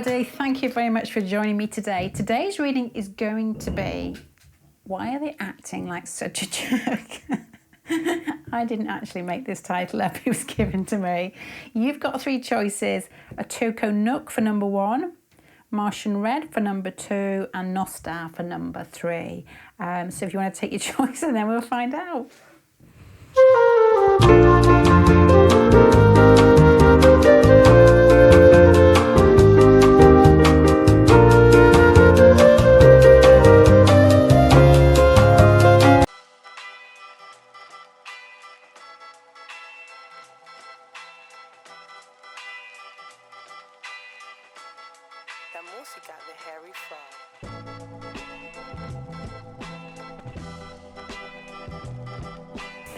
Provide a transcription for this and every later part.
everybody. Thank you very much for joining me today. Today's reading is going to be, why are they acting like such a jerk? I didn't actually make this title up, it was given to me. You've got three choices: a Toko Nook for number 1, Martian Red for number 2, and Nostar for number 3. So if you want to take your choice, and then we'll find out. La música de Harry Frog.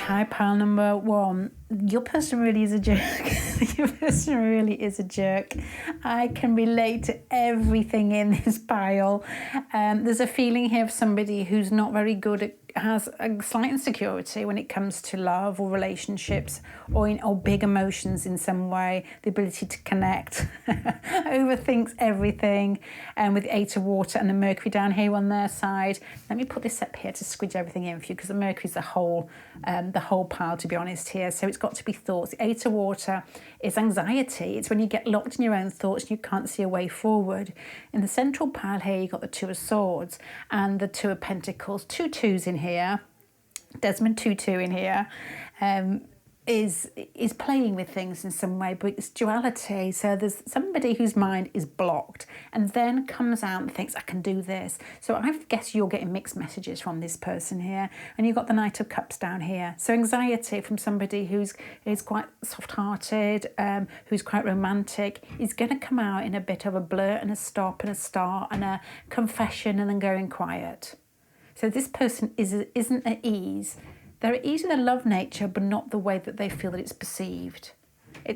Hi, pile number 1. Your person really is a jerk. Your person really is a jerk. I can relate to everything in this pile. There's a feeling here of somebody who's not very good at, has a slight insecurity when it comes to love or relationships or big emotions in some way, the ability to connect, overthinks everything, and with 8 of water and the Mercury down here on their side. Let me put this up here to squidge everything in for you, because the Mercury's the whole pile, to be honest, here. So it's got to be thoughts. The 8 of water is anxiety. It's when you get locked in your own thoughts and you can't see a way forward. In the central pile here, you've got the 2 of Swords and the 2 of Pentacles, 2 2s in here. Desmond Tutu in here is playing with things in some way, but it's duality. So there's somebody whose mind is blocked and then comes out and thinks, I can do this. So I guess you're getting mixed messages from this person here. And you've got the Knight of Cups down here. So anxiety from somebody who's quite soft-hearted, who's quite romantic, is going to come out in a bit of a blurt and a stop and a start and a confession and then going quiet. So this person isn't at ease. They're at ease in their love nature, but not the way that they feel that it's perceived.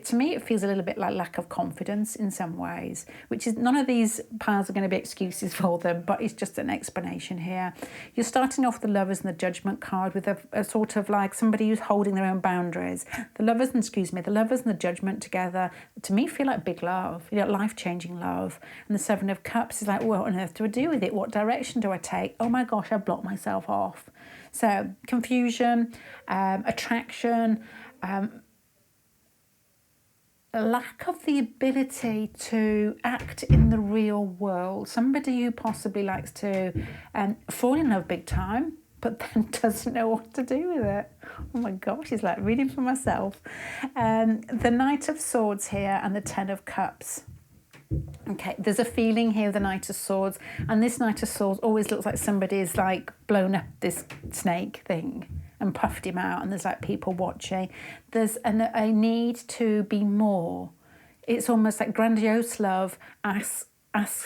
To me, it feels a little bit like lack of confidence in some ways, which is, none of these piles are going to be excuses for them, but it's just an explanation here. You're starting off the Lovers and the Judgment card with a sort of like somebody who's holding their own boundaries. The Lovers and the Judgment together, to me, feel like big love, life-changing love. And the 7 of Cups is like, what on earth do I do with it? What direction do I take? Oh my gosh, I've blocked myself off. So confusion, attraction, a lack of the ability to act in the real world. Somebody who possibly likes to fall in love big time, but then doesn't know what to do with it. Oh my gosh, it's like reading for myself. The Knight of Swords here and the 10 of Cups. Okay, there's a feeling here with the Knight of Swords, and this Knight of Swords always looks like somebody's like blown up this snake thing and puffed him out, and there's like people watching. There's a need to be more. It's almost like grandiose love asks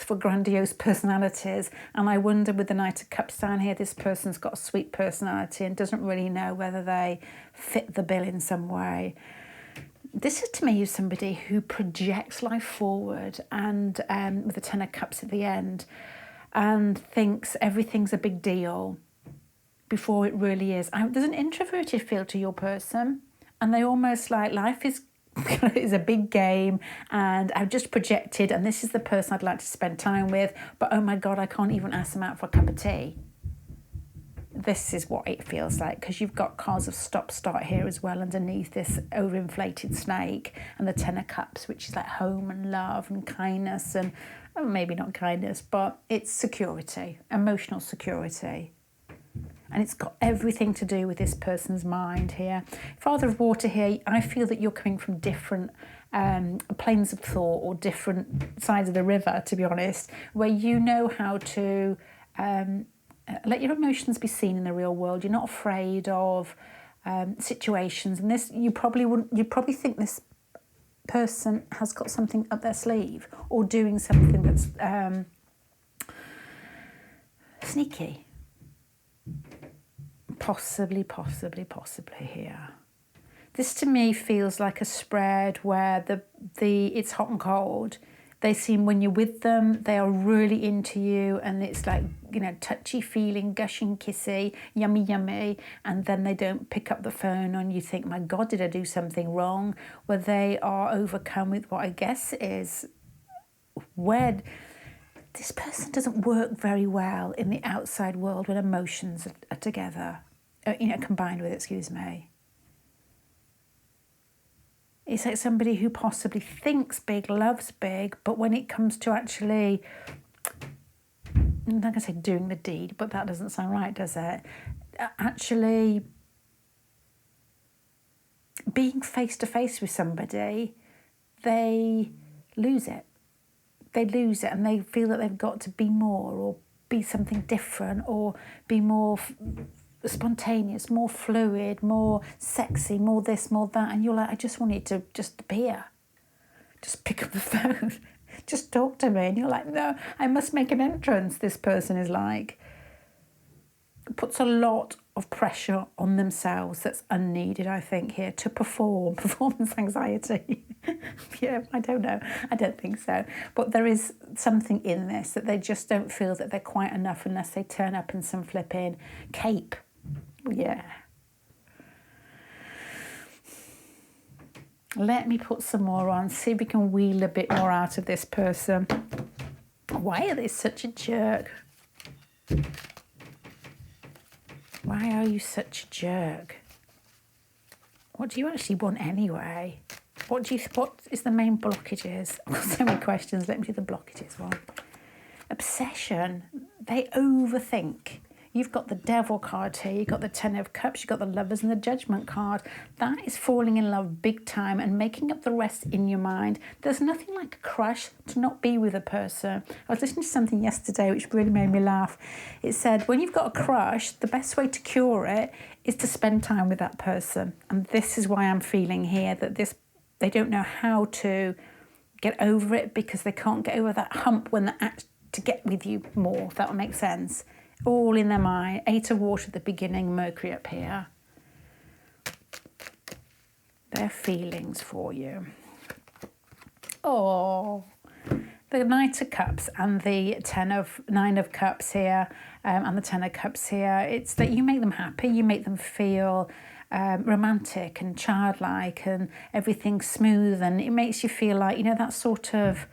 for grandiose personalities, and I wonder with the Knight of Cups down here, this person's got a sweet personality and doesn't really know whether they fit the bill in some way. This is, to me, somebody who projects life forward and with the 10 of Cups at the end and thinks everything's a big deal before it really is. There's an introverted feel to your person, and they almost like life is a big game and I've just projected and this is the person I'd like to spend time with, but oh my God, I can't even ask them out for a cup of tea. This is what it feels like, because you've got cards of stop-start here as well underneath this overinflated snake, and the 10 of Cups, which is like home and love and kindness, and maybe not kindness, but it's security, emotional security. And it's got everything to do with this person's mind here. Father of Water here, I feel that you're coming from different planes of thought or different sides of the river, to be honest, where you know how to let your emotions be seen in the real world. You're not afraid of situations, and this you probably think this person has got something up their sleeve or doing something that's sneaky. Possibly here. This to me feels like a spread where it's hot and cold. They seem, when you're with them, they are really into you, and it's like, touchy feeling, gushing, kissy, yummy, yummy, and then they don't pick up the phone and you think, my God, did I do something wrong? Where they are overcome with what I guess is where this person doesn't work very well in the outside world when emotions are together, combined with, excuse me. It's like somebody who possibly thinks big, loves big, but when it comes to actually, I'm not going to say doing the deed, but that doesn't sound right, does it? Actually being face to face with somebody, they lose it. They lose it and they feel that they've got to be more or be something different or be more spontaneous, more fluid, more sexy, more this, more that. And you're like, I just want it to just appear. Just pick up the phone. Just talk to me. And you're like, no, I must make an entrance. This person is like, puts a lot of pressure on themselves that's unneeded, I think, here to perform. Performance anxiety. Yeah, I don't know. I don't think so. But there is something in this that they just don't feel that they're quite enough unless they turn up in some flipping cape. Yeah. Let me put some more on, see if we can wheel a bit more out of this person. Why are they such a jerk? Why are you such a jerk? What do you actually want anyway? What is the main blockages? I've got so many questions. Let me do the blockages one. Obsession. They overthink. You've got the Devil card here, you've got the Ten of Cups, you've got the Lovers and the Judgment card. That is falling in love big time and making up the rest in your mind. There's nothing like a crush to not be with a person. I was listening to something yesterday which really made me laugh. It said, when you've got a crush, the best way to cure it is to spend time with that person. And this is why I'm feeling here that they don't know how to get over it because they can't get over that hump when they're asked to get with you more, if that will make sense. All in their mind. 8 of Water at the beginning, Mercury up here. Their feelings for you. Oh, the Knight of Cups and the Nine of Cups here, and the Ten of Cups here. It's that you make them happy, you make them feel romantic and childlike and everything's smooth, and it makes you feel like, that sort of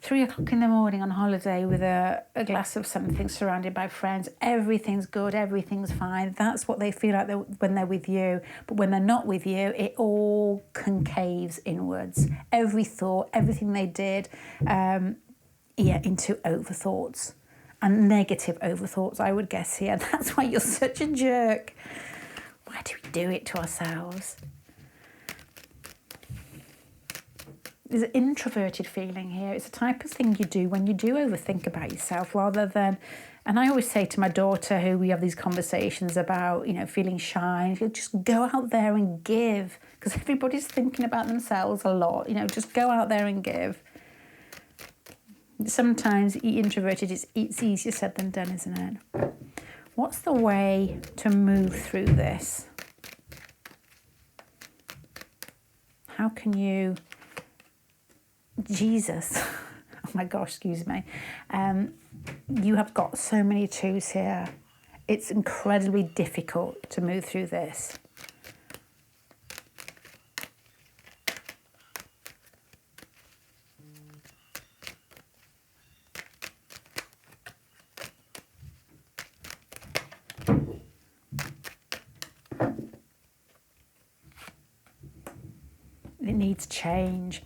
3 o'clock in the morning on holiday with a glass of something surrounded by friends. Everything's good, everything's fine. That's what they feel like when they're with you. But when they're not with you, it all concaves inwards. Every thought, everything they did, into overthoughts. And negative overthoughts, I would guess here. That's why you're such a jerk. Why do we do it to ourselves? There's an introverted feeling here. It's a type of thing you do when you do overthink about yourself rather than, and I always say to my daughter who we have these conversations about, feeling shy, just go out there and give, because everybody's thinking about themselves a lot. Just go out there and give. Sometimes introverted, it's easier said than done, isn't it? What's the way to move through this? How can you... Jesus, oh my gosh, excuse me. You have got so many twos here. It's incredibly difficult to move through this. It needs change.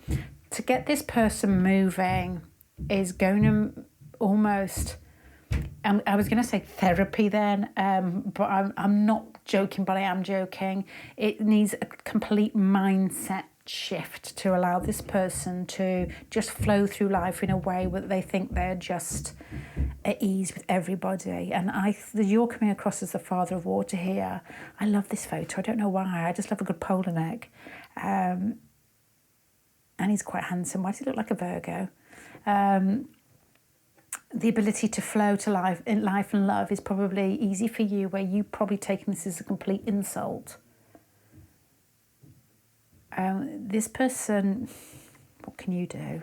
To get this person moving is going to almost, I was going to say therapy then, but I'm not joking, but I am joking. It needs a complete mindset shift to allow this person to just flow through life in a way where they think they're just at ease with everybody. And you're coming across as the Father of Water here. I love this photo. I don't know why. I just love a good polar neck. And he's quite handsome. Why does he look like a Virgo? The ability to flow to life and love is probably easy for you, where you probably taking this as a complete insult. This person, what can you do?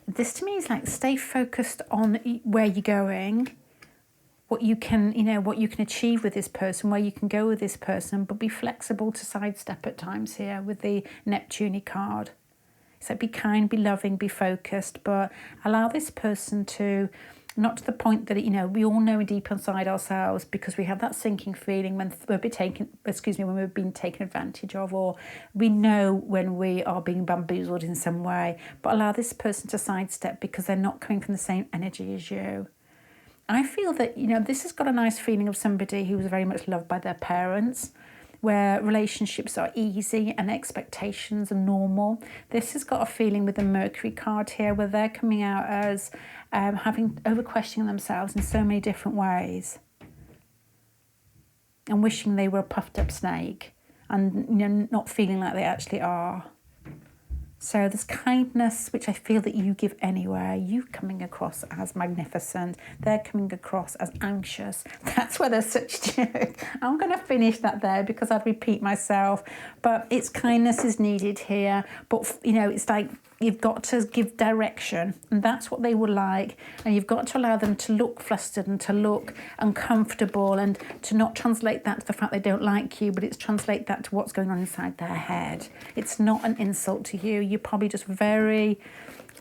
This to me is like, stay focused on where you're going. what you can, what you can achieve with this person, where you can go with this person, but be flexible to sidestep at times here with the Neptune card. So be kind, be loving, be focused, but allow this person to, not to the point that, we all know deep inside ourselves, because we have that sinking feeling when we're being taken advantage of, or we know when we are being bamboozled in some way, but allow this person to sidestep because they're not coming from the same energy as you. I feel that, this has got a nice feeling of somebody who was very much loved by their parents, where relationships are easy and expectations are normal. This has got a feeling with the Mercury card here, where they're coming out as having over-questioning themselves in so many different ways and wishing they were a puffed up snake and not feeling like they actually are. So there's kindness, which I feel that you give anywhere. You coming across as magnificent. They're coming across as anxious. That's why they're such jerk. I'm going to finish that there because I'd repeat myself. But it's kindness is needed here. But, it's like you've got to give direction. And that's what they would like. And you've got to allow them to look flustered and to look uncomfortable and to not translate that to the fact they don't like you, but it's translate that to what's going on inside their head. It's not an insult to you. You're probably just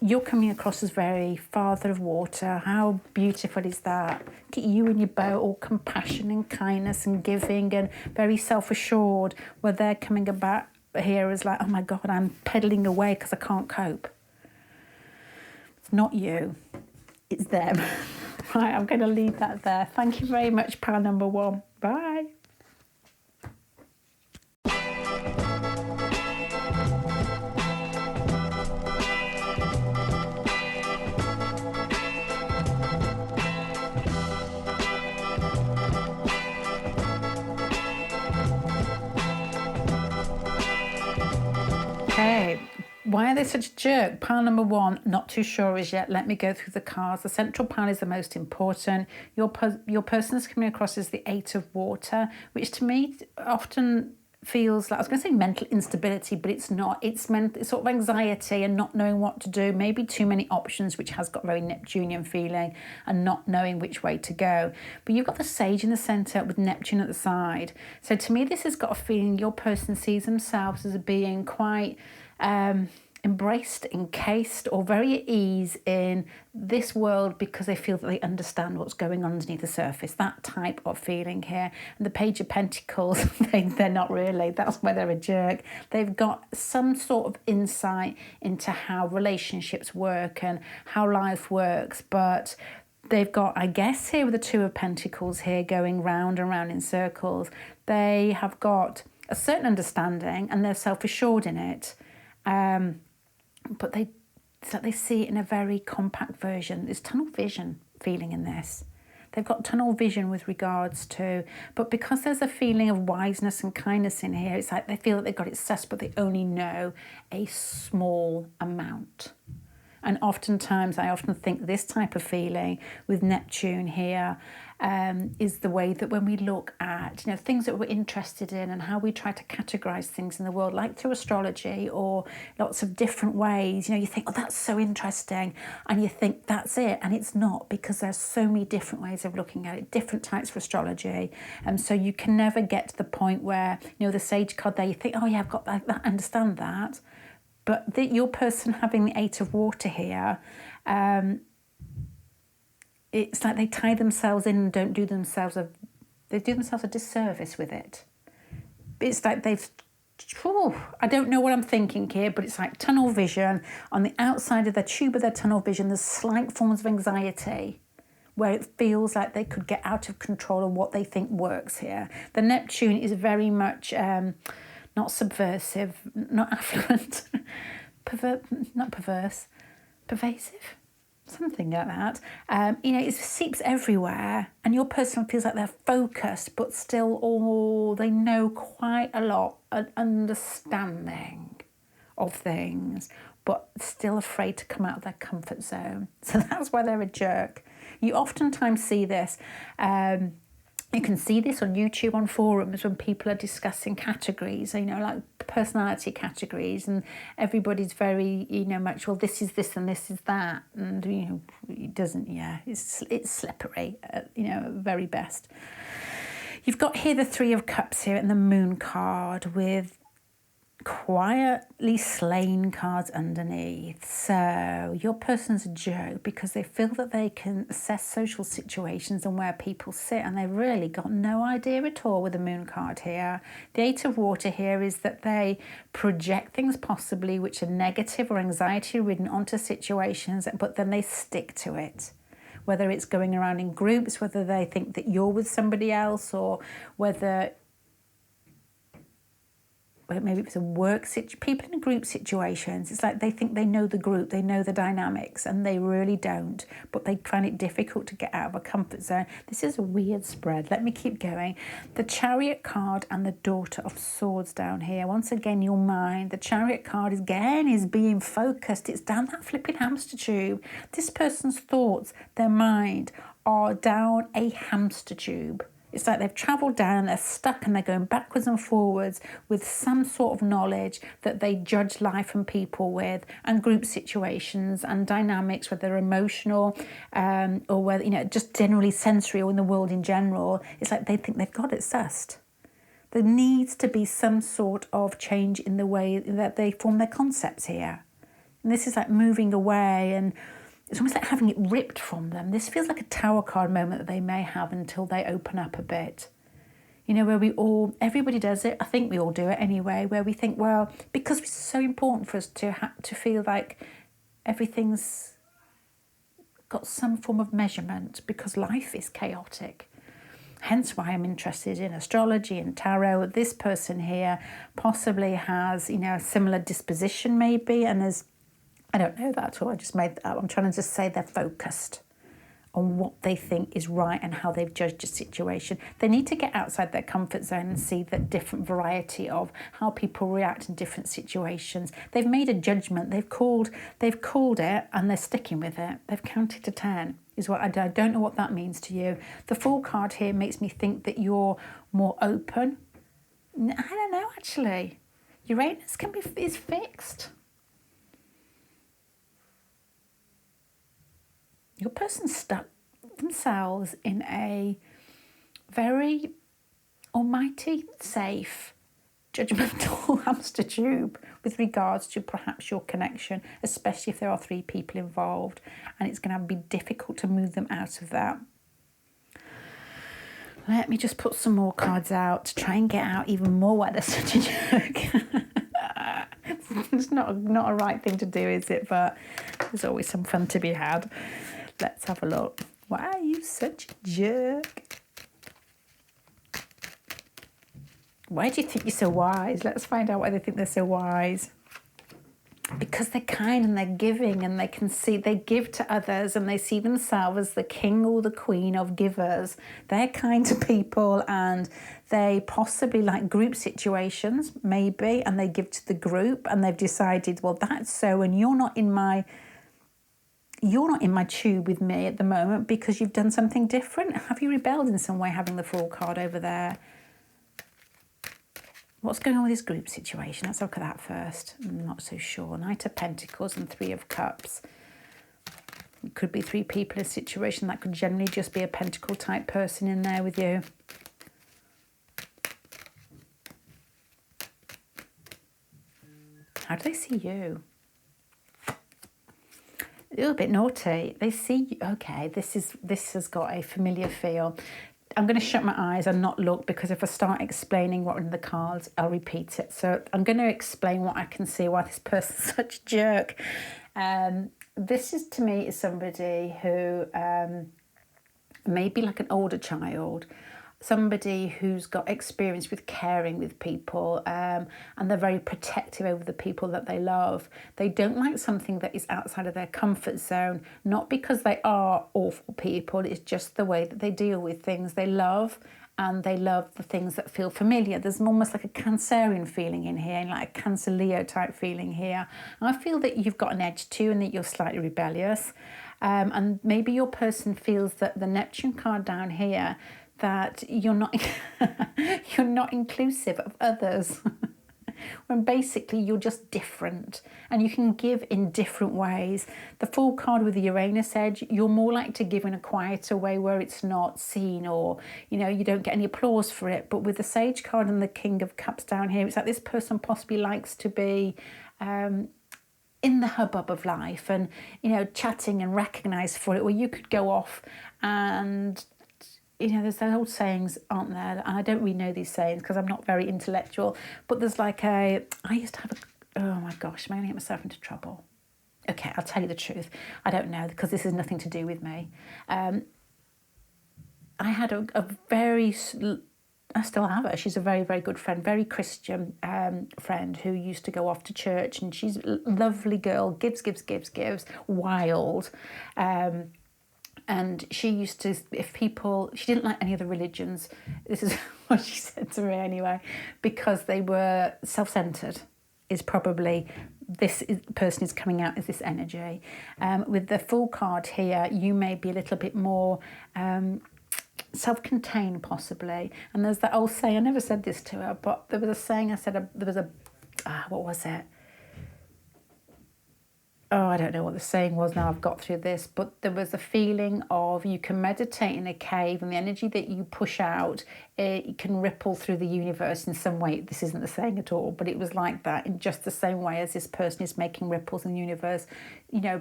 you're coming across as very father of water. How beautiful is that? Get you and your boat, all compassion and kindness and giving and very self-assured, where they're coming about here as like, oh my God, I'm pedaling away because I can't cope. It's not you, it's them. Right, I'm going to leave that there. Thank you very much, pile number 1. Bye. Okay, why are they such a jerk? Pile number 1, not too sure as yet. Let me go through the cards. The central pile is the most important. Your person is coming across as the 8 of water, which to me often feels like, I was going to say mental instability, but it's not. It's sort of anxiety and not knowing what to do. Maybe too many options, which has got very Neptunian feeling, and not knowing which way to go. But you've got the Sage in the centre with Neptune at the side. So to me, this has got a feeling your person sees themselves as being quite embraced, encased, or very at ease in this world because they feel that they understand what's going on underneath the surface. That type of feeling here. And the Page of Pentacles, they're not really. That's why they're a jerk. They've got some sort of insight into how relationships work and how life works, but they've got, I guess, here with the 2 of Pentacles here going round and round in circles, they have got a certain understanding and they're self-assured in it. But they see it in a very compact version. There's tunnel vision feeling in this. They've got tunnel vision with regards to, but because there's a feeling of wiseness and kindness in here, it's like they feel that they've got it sussed, but they only know a small amount. And oftentimes, I often think this type of feeling with Neptune here is the way that when we look at things that we're interested in and how we try to categorize things in the world, like through astrology or lots of different ways, you think, oh, that's so interesting, and you think that's it, and it's not, because there's so many different ways of looking at it, different types of astrology, and so you can never get to the point where the Sage card there, you think, oh yeah, I've got that, I understand that. But your person having the 8 of water here, it's like they tie themselves in and don't do themselves they do themselves a disservice with it. It's like I don't know what I'm thinking here, but it's like tunnel vision. On the outside of the tube of their tunnel vision, there's slight forms of anxiety where it feels like they could get out of control of what they think works here. The Neptune is very much... not subversive, not affluent, not perverse, pervasive, something like that. It seeps everywhere, and your person feels like they're focused, but still, they know quite a lot, an understanding of things, but still afraid to come out of their comfort zone. So that's why they're a jerk. You oftentimes see this. You can see this on YouTube, on forums, when people are discussing categories, like personality categories, and everybody's very, you know, much, well, this is this and this is that, and, you know, it doesn't, yeah, it's slippery, you know, at very best. You've got here the Three of Cups here and the Moon card with quietly slain cards underneath. So your person's a joke because they feel that they can assess social situations and where people sit, and they've really got no idea at all with the Moon card here. The Eight of Water here is that they project things possibly which are negative or anxiety ridden onto situations, but then they stick to it. Whether it's going around in groups, whether they think that you're with somebody else, or whether maybe it's a work situation, people in group situations, it's like they think they know the group, they know the dynamics, and they really don't, but they find it difficult to get out of a comfort zone. This is a weird spread. Let me keep going. The Chariot card and the Daughter of Swords down here. Once again, your mind. The Chariot card is being focused. It's down that flipping hamster tube. This person's thoughts, their mind, are down a hamster tube. It's like they've travelled down, they're stuck, and they're going backwards and forwards with some sort of knowledge that they judge life and people with, and group situations and dynamics, whether emotional or whether, you know, just generally sensory or in the world in general. It's like they think they've got it sussed. There needs to be some sort of change in the way that they form their concepts here. And this is like moving away, and it's almost like having it ripped from them. This feels like a Tower card moment that they may have until they open up a bit. You know, where everybody does it. I think we all do it anyway, where we think, well, because it's so important for us to feel like everything's got some form of measurement, because life is chaotic. Hence why I'm interested in astrology and tarot. This person here possibly has, you know, a similar disposition maybe, and is, I don't know that at all, I just made that up. I'm trying to just say they're focused on what they think is right and how they've judged a situation. They need to get outside their comfort zone and see the different variety of how people react in different situations. They've made a judgment, they've called it, and they're sticking with it. They've counted to 10, is what I don't know what that means to you. The Fool card here makes me think that you're more open. I don't know, actually. Uranus is fixed. Your person stuck themselves in a very almighty, safe, judgmental hamster tube with regards to perhaps your connection, especially if there are 3 people involved, and it's going to be difficult to move them out of that. Let me just put some more cards out to try and get out even more why they're such a jerk. It's not a right thing to do, is it? But there's always some fun to be had. Let's have a look. Why are you such a jerk? Why do you think you're so wise? Let's find out why they think they're so wise. Because they're kind and they're giving, and they give to others, and they see themselves as the king or the queen of givers. They're kind to people, and they possibly like group situations, maybe, and they give to the group, and they've decided, well, that's so, and you're not in my tube with me at the moment because you've done something different. Have you rebelled in some way, having the Fool card over there? What's going on with this group situation? Let's look at that first. I'm not so sure. Knight of Pentacles and 3 of Cups. It could be 3 people in a situation. That could generally just be a pentacle type person in there with you. How do they see you? A little bit naughty. They see you. Okay, this has got a familiar feel. I'm going to shut my eyes and not look, because if I start explaining what are in the cards, I'll repeat it. So I'm going to explain what I can see, why this person's such a jerk. This is, to me, is somebody who may be like an older child, somebody who's got experience with caring with people, and they're very protective over the people that they love. They don't like something that is outside of their comfort zone, not because they are awful people, it's just the way that they deal with things they love, and they love the things that feel familiar. There's almost like a Cancerian feeling in here, and like a Cancer Leo type feeling here. And I feel that you've got an edge too, and that you're slightly rebellious. And maybe your person feels that the Neptune card down here, that you're not inclusive of others. when basically you're just different and you can give in different ways. The Fool card with the Uranus edge, you're more likely to give in a quieter way where it's not seen, or you don't get any applause for it. But with the Sage card and the King of Cups down here, it's like this person possibly likes to be in the hubbub of life and chatting and recognised for it, or you could go off and there's those old sayings, aren't there? And I don't really know these sayings because I'm not very intellectual, but there's like I used to have oh my gosh, am I going to get myself into trouble? Okay, I'll tell you the truth. I don't know, because this has nothing to do with me. I had a very, I still have her. She's a very, very good friend, very Christian friend who used to go off to church, and she's a lovely girl, gives, wild. And she used to, she didn't like any other religions. This is what she said to me anyway, because they were self-centered, is probably, person is coming out as this energy. With the Fool card here, you may be a little bit more self-contained possibly. And there's that old saying, I never said this to her, but there was a saying I said, what was it? Oh, I don't know what the saying was now I've got through this, but there was a feeling of you can meditate in a cave and the energy that you push out, it can ripple through the universe in some way. This isn't the saying at all, but it was like that, in just the same way as this person is making ripples in the universe,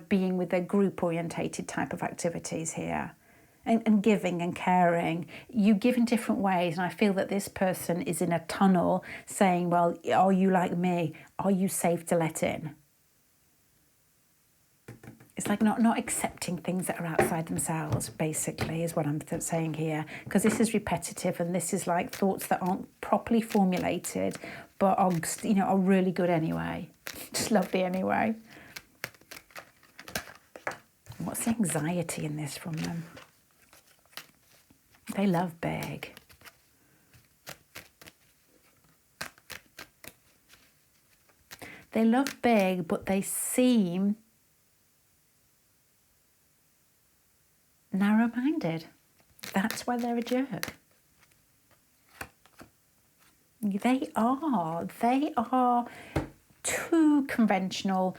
being with their group-orientated type of activities here. And giving and caring. You give in different ways, and I feel that this person is in a tunnel saying, well, are you like me? Are you safe to let in? It's like not accepting things that are outside themselves, basically, is what I'm saying here. Because this is repetitive, and this is like thoughts that aren't properly formulated, but are really good anyway. Just lovely anyway. What's the anxiety in this from them? They love big. They love big, but they seem narrow-minded. That's why they're a jerk. They are too conventional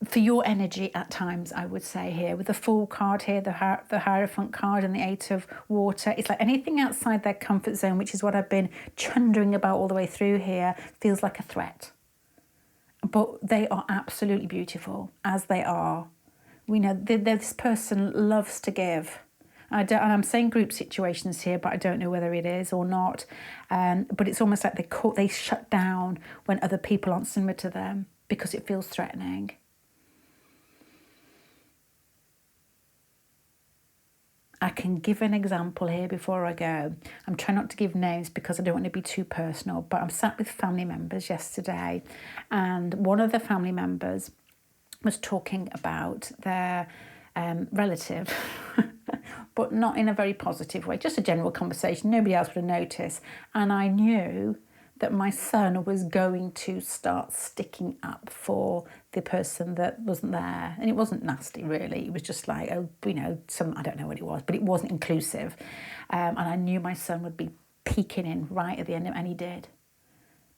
for your energy at times, I would say here. With the Fool card here, the Hierophant card and the Eight of Water, it's like anything outside their comfort zone, which is what I've been chundering about all the way through here, feels like a threat. But they are absolutely beautiful, as they are. We know this person loves to give. And I'm saying group situations here, but I don't know whether it is or not. But it's almost like they shut down when other people aren't similar to them because it feels threatening. I can give an example here before I go. I'm trying not to give names because I don't want to be too personal, but I'm sat with family members yesterday, and one of the family members was talking about their relative, but not in a very positive way, just a general conversation. Nobody else would have noticed. And I knew that my son was going to start sticking up for the person that wasn't there. And it wasn't nasty, really. It was just like, I don't know what it was, but it wasn't inclusive. And I knew my son would be peeking in right at the end, and he did.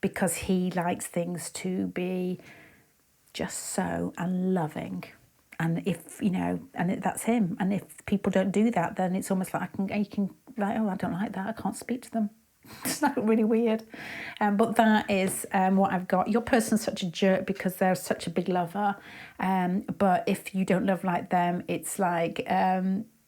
Because he likes things to be just so and loving. And if, that's him. And if people don't do that, then it's almost like you can like, oh, I don't like that. I can't speak to them. It's like really weird. But that is what I've got. Your person's such a jerk because they're such a big lover. But if you don't love like them, it's like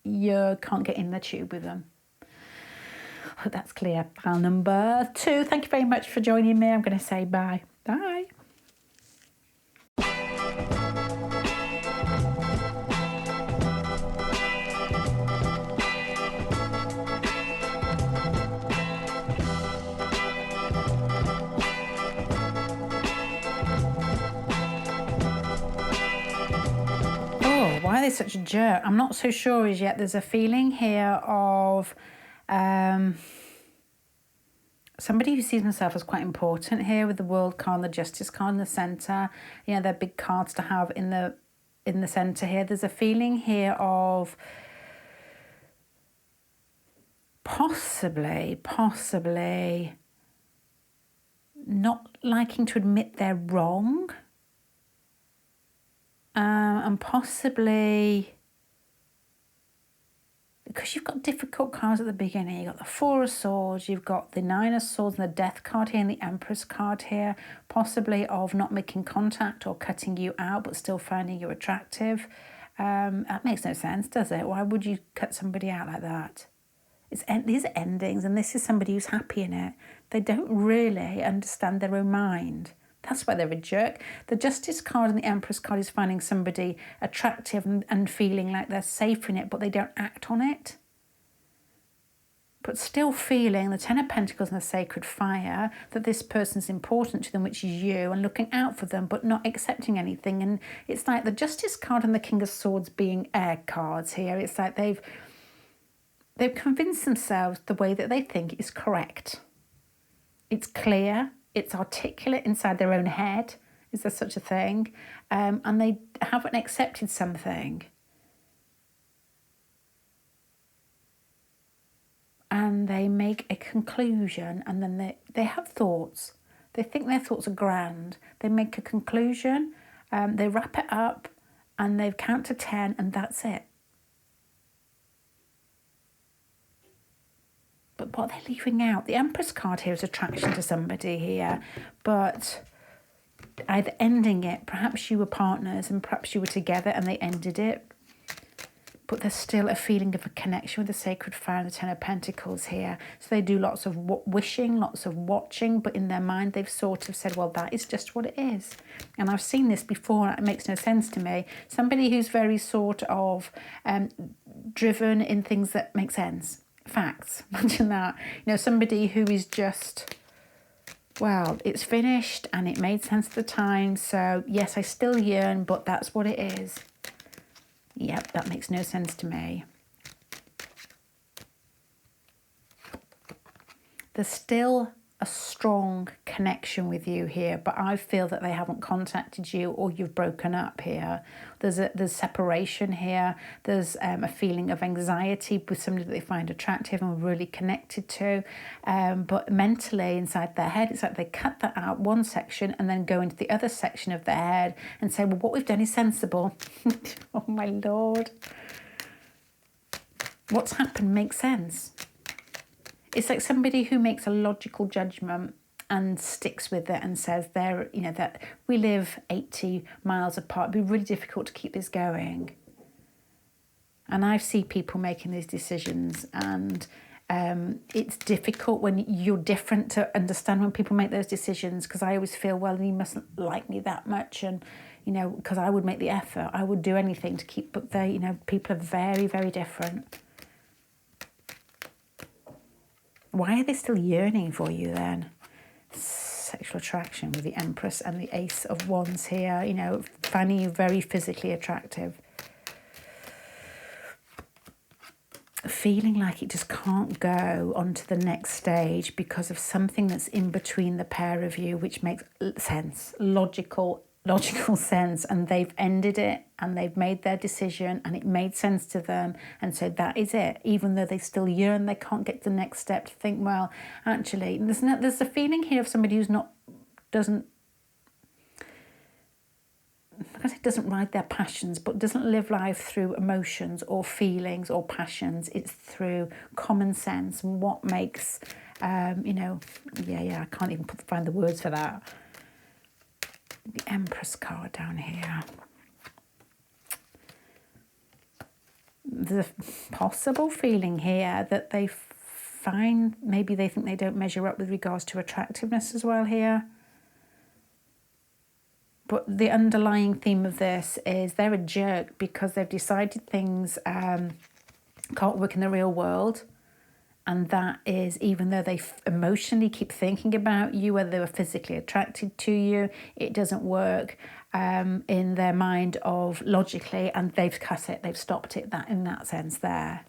you can't get in the tube with them. I hope that's clear. Pile number 2. Thank you very much for joining me. I'm going to say bye. Bye. Why are they such a jerk? I'm not so sure as yet. There's a feeling here of somebody who sees themselves as quite important here with the World card and the Justice card in the centre. They're big cards to have in the centre here. There's a feeling here of possibly not liking to admit they're wrong, and possibly because you've got difficult cards at the beginning. You've got the Four of Swords, you've got the Nine of Swords and the Death card here and the Empress card here, possibly of not making contact or cutting you out but still finding you attractive. That makes no sense, does it? Why would you cut somebody out like that? These are endings, and this is somebody who's happy in it. They don't really understand their own mind. That's why they're a jerk. The Justice card and the Empress card is finding somebody attractive and feeling like they're safe in it, but they don't act on it. But still feeling the Ten of Pentacles and the Sacred Fire, that this person's important to them, which is you, and looking out for them, but not accepting anything. And it's like the Justice card and the King of Swords being air cards here. It's like they've convinced themselves the way that they think is correct. It's clear. It's articulate inside their own head. Is there such a thing? And they haven't accepted something. And they make a conclusion, and then they have thoughts. They think their thoughts are grand. They make a conclusion, they wrap it up, and they count to 10, and that's it. But what they're leaving out, the Empress card here is attraction to somebody here, but either ending it, perhaps you were partners and perhaps you were together and they ended it, but there's still a feeling of a connection with the Sacred Fire and the Ten of Pentacles here. So they do lots of wishing, lots of watching, but in their mind they've sort of said, well, that is just what it is. And I've seen this before, and it makes no sense to me. Somebody who's very sort of driven in things that make sense. Facts. Imagine that. You know, somebody who is just, well, it's finished and it made sense at the time, so yes, I still yearn, but that's what it is. Yep, that makes no sense to me. There's still a strong connection with you here, but I feel that they haven't contacted you, or you've broken up here. There's separation here. There's a feeling of anxiety with somebody that they find attractive and really connected to, but mentally inside their head, it's like they cut that out one section and then go into the other section of their head and say, well, what we've done is sensible. Oh my Lord, what's happened makes sense. It's like somebody who makes a logical judgment and sticks with it and says, that we live 80 miles apart. It'd be really difficult to keep this going. And I see people making these decisions, and it's difficult when you're different to understand when people make those decisions, because I always feel, well, you mustn't like me that much, and because I would make the effort, I would do anything to keep. But people are very, very different. Why are they still yearning for you then? Sexual attraction with the Empress and the Ace of Wands here, finding you very physically attractive. Feeling like it just can't go on to the next stage because of something that's in between the pair of you, which makes sense, logical sense, and they've ended it and they've made their decision and it made sense to them, and so that is it. Even though they still yearn, they can't get to the next step to think, well, actually, there's a feeling here of somebody who's doesn't ride their passions, but doesn't live life through emotions or feelings or passions. It's through common sense and what makes I can't even find the words for that. The Empress card down here. The possible feeling here that they find, maybe they think they don't measure up with regards to attractiveness as well here. But the underlying theme of this is they're a jerk because they've decided things can't work in the real world. And that is, even though they emotionally keep thinking about you, whether they were physically attracted to you, it doesn't work in their mind of logically, and they've cut it, they've stopped it in that sense there.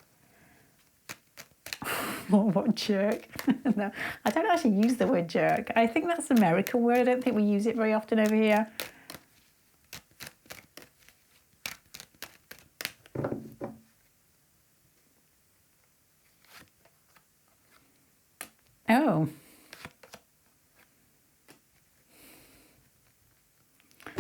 What jerk. No, I don't actually use the word jerk. I think that's an American word. I don't think we use it very often over here. Oh.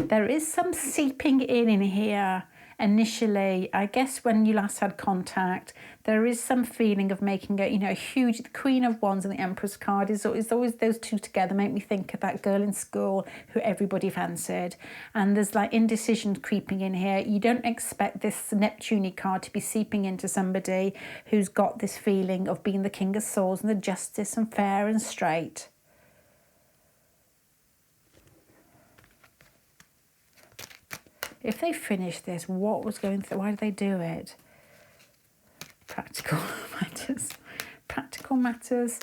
There is some seeping in here initially. I guess when you last had contact, there is some feeling of making a huge, the Queen of Wands and the Empress card is always those two together make me think of that girl in school who everybody fancied. And there's like indecision creeping in here. You don't expect this Neptune card to be seeping into somebody who's got this feeling of being the King of Swords and the justice and fair and straight. If they finish this, what was going through? Why did they do it? Practical matters. Practical matters.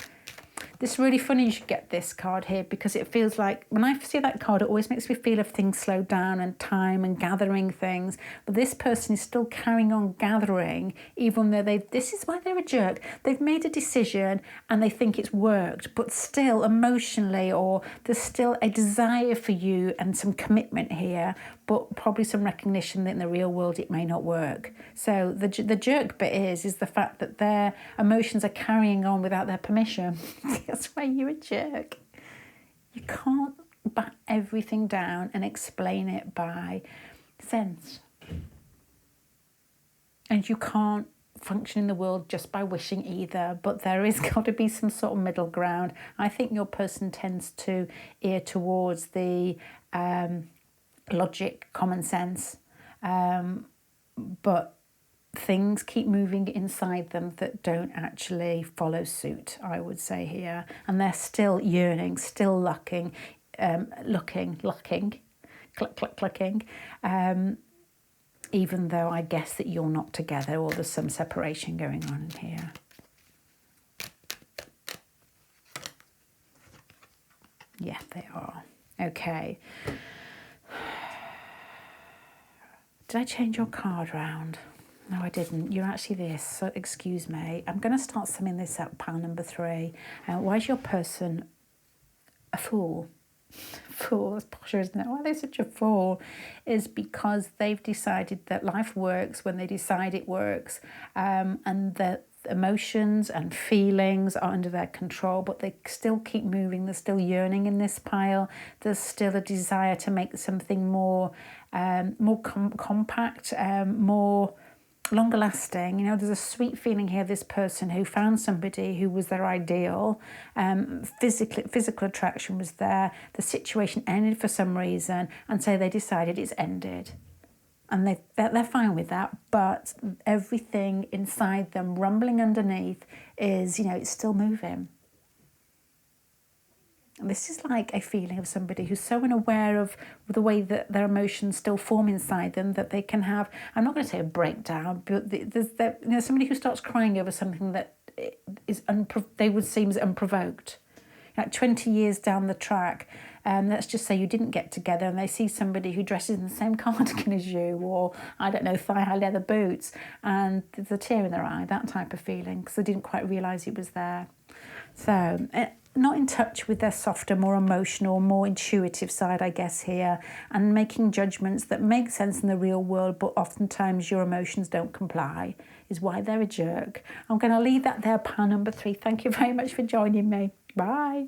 This is really funny you should get this card here, because it feels like, when I see that card, it always makes me feel of things slow down and time and gathering things. But this person is still carrying on gathering, even though this is why they're a jerk. They've made a decision and they think it's worked, but still emotionally, or there's still a desire for you and some commitment here, but probably some recognition that in the real world it may not work. So the jerk bit is the fact that their emotions are carrying on without their permission. That's why you're a jerk. You can't back everything down and explain it by sense. And you can't function in the world just by wishing either, but there is got to be some sort of middle ground. I think your person tends to err towards the logic, common sense, but things keep moving inside them that don't actually follow suit, I would say here. And they're still yearning, still looking, clucking, even though I guess that you're not together or there's some separation going on in here. Yeah, they are. Okay. Did I change your card round? No, I didn't. You're actually this, so excuse me. I'm going to start summing this up, pile number 3. Why is your person a fool? Fool, that's posher, isn't it? Why are they such a fool? Is because they've decided that life works when they decide it works, and that emotions and feelings are under their control, but they still keep moving. They're still yearning in this pile. There's still a desire to make something more compact, more longer lasting. You know, there's a sweet feeling here, this person who found somebody who was their ideal, physical attraction was there, the situation ended for some reason, and so they decided it's ended. And they're fine with that, but everything inside them, rumbling underneath, is, it's still moving. This is like a feeling of somebody who's so unaware of the way that their emotions still form inside them that they can have, I'm not going to say a breakdown, but there's somebody who starts crying over something that is they would seem as unprovoked. Like 20 years down the track, let's just say you didn't get together and they see somebody who dresses in the same cardigan as you, or, I don't know, thigh-high leather boots, and there's a tear in their eye, that type of feeling, because they didn't quite realise it was there. So, not in touch with their softer, more emotional, more intuitive side, I guess, here, and making judgments that make sense in the real world, but oftentimes your emotions don't comply, is why they're a jerk. I'm going to leave that there, pile number 3. Thank you very much for joining me. Bye.